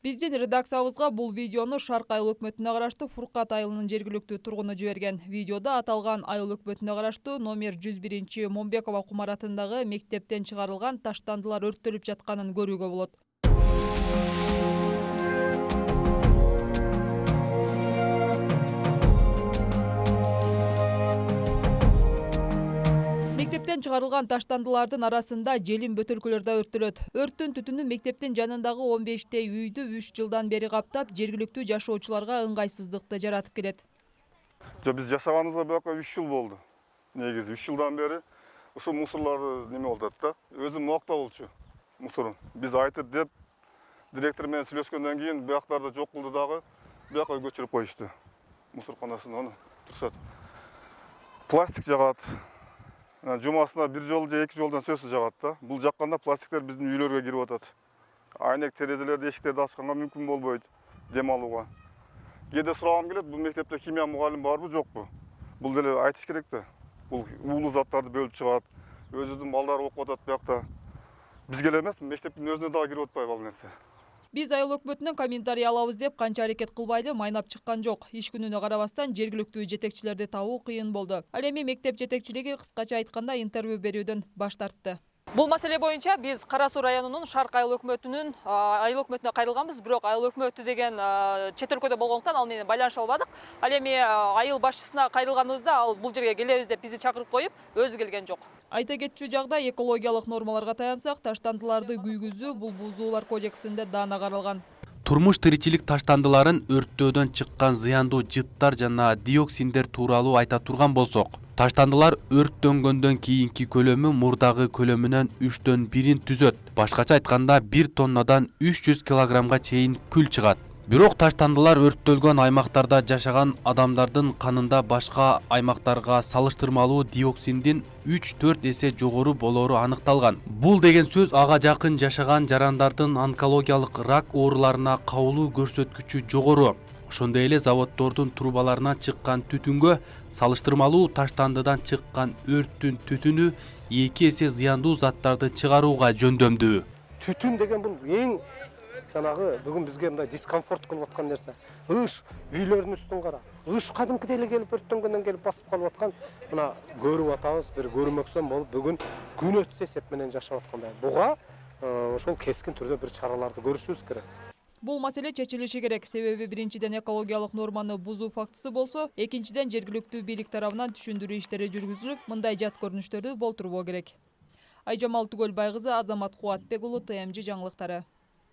Биздин редакциябызга бул видеону Шарк айыл өкмөтүнө караштуу Фуркат айылынын жергиликтүү тургуну жиберген. Видеодо аталган айыл өкмөтүнө караштуу номер 101 Момбекова кумаратындагы мектептен чыгарылган таштандылар өрттөлүп жатканын көрүүгө болот. Мектептен чыгарылган таштандылардын арасында желим бөтөлкөлөр да өрттөлөт. Өрттүн түтүнү мектептин жанындагы 15 үйдү 3 жылдан бери каптап, жергиликтүү жашоочуларга ыңгайсыздыкты жаратып келет. Биз жашаганыбызга бияка 3 жыл болду. Негизи 3 жылдан бери ушул мусорлар неме болуп атат да. Өзүм мокта болчу мусор. Биз айтып деп директор менен сүйлөшкөндөн кийин бияктарды жок кылды дагы, бияка көчүрүп коюшту. Мусорканасына аны турушат. Пластик жагат. Жумасына 1 жол же 2 жолдан сөзсүз жагат да. Бул жакканда пластиктер биздин үйлөргө кирип атат. Айнек терезелерди, эшиктерди ачканга мүмкүн болбойт дем алууга. Кээде сурагым келет, бул мектепте химия мугалим барбы, жокпу? Бул деле айтыш керек да. Бул уулуу заттарды бөлүп чыгат. Өзүнүн балдары окуп атат биякта. Бизге эле эмес, мектептин өзүнө дагы кирип атпайбы ал нерсе? Биз айыл өкмөтүнөн комментарий алабыз деп канча аракет кылбайды, майнап чыккан жок. Иш күнүнө карабастан жергиликтүү жетекчилерди табуу кыйын болду. Ал эми мектеп жетекчилиги кыскача айтканда интервью берүүдөн баш тартты. Бул маселе боюнча биз Кара Суу районунун Шарк айыл өкмөтүнө кайрылганбыз, бирок айыл өкмөтү деген чет өлкөдө болгондуктан ал менен байланыша албадык. Ал эми айыл башчысына кайрылганыбызда ал бул жерге келебиз деп бизди чакырып коюп, өзү келген жок. Айта кетчү жагдай, экологиялык нормаларга таянсак, таштандыларды күйгүзүү бул бузуулар кодексинде даана каралган. Турмуш тиричилик таштандыларын өрттөөдөн чыккан зыяндуу жыттар жана диоксиндер тууралуу айта турган болсок, таштандылар өрттөнгөндөн кийинки көлөмү мурдагы көлөмүнөн 3төн 1-ин түзөт. Башкача айтканда 1 тоннадан 300 килограммга чейин күл чыгат. Бирок таштандылар өрттөлгөн аймактарда жашаган адамдардын канында башка аймактарга салыштырмалуу диоксиндин 3-4 эсе жогору болору аныкталган. Бул деген сөз ага жакын жашаган жарандардын онкологиялык рак ооруларына кабылуу көрсөткүчү жогору. Ошондой эле заводдордун трубаларынан чыккан түтүнгө салыштырмалуу таштандыдан чыккан өрттүн түтүнү 2 эсе зыяндуу заттарды чыгарууга жөндөмдүү. Түтүн деген бул эң жанагы бүгүн бизге мындай дискомфорт кылып аткан нерсе. Ыш үйлөрдүн үстүн кара. Ыш кадымкы деле келип өрттөнгөндөн келип басып калып аткан. Мына көрүп атабыз, бир көрмөксөн болуп бүгүн күн өтсө эсеп менен жашап аткандай. Буга ошол кескин түрдө бир чараларды көрүшүбүз керек. Бул маселе чечилиши керек, себеби биринчиден экологиялык норманы бузуу фактысы болсо, экинчиден жергиликтүү бийлик тарабынан түшүндүрүү иштери жүргүзүлүп, мындай жат көрүнүштөрдү болтурбоо керек. Айжамал Түгөлбай кызы, Азамат Кубатбек уулу, ТМЖ жаңылыктары.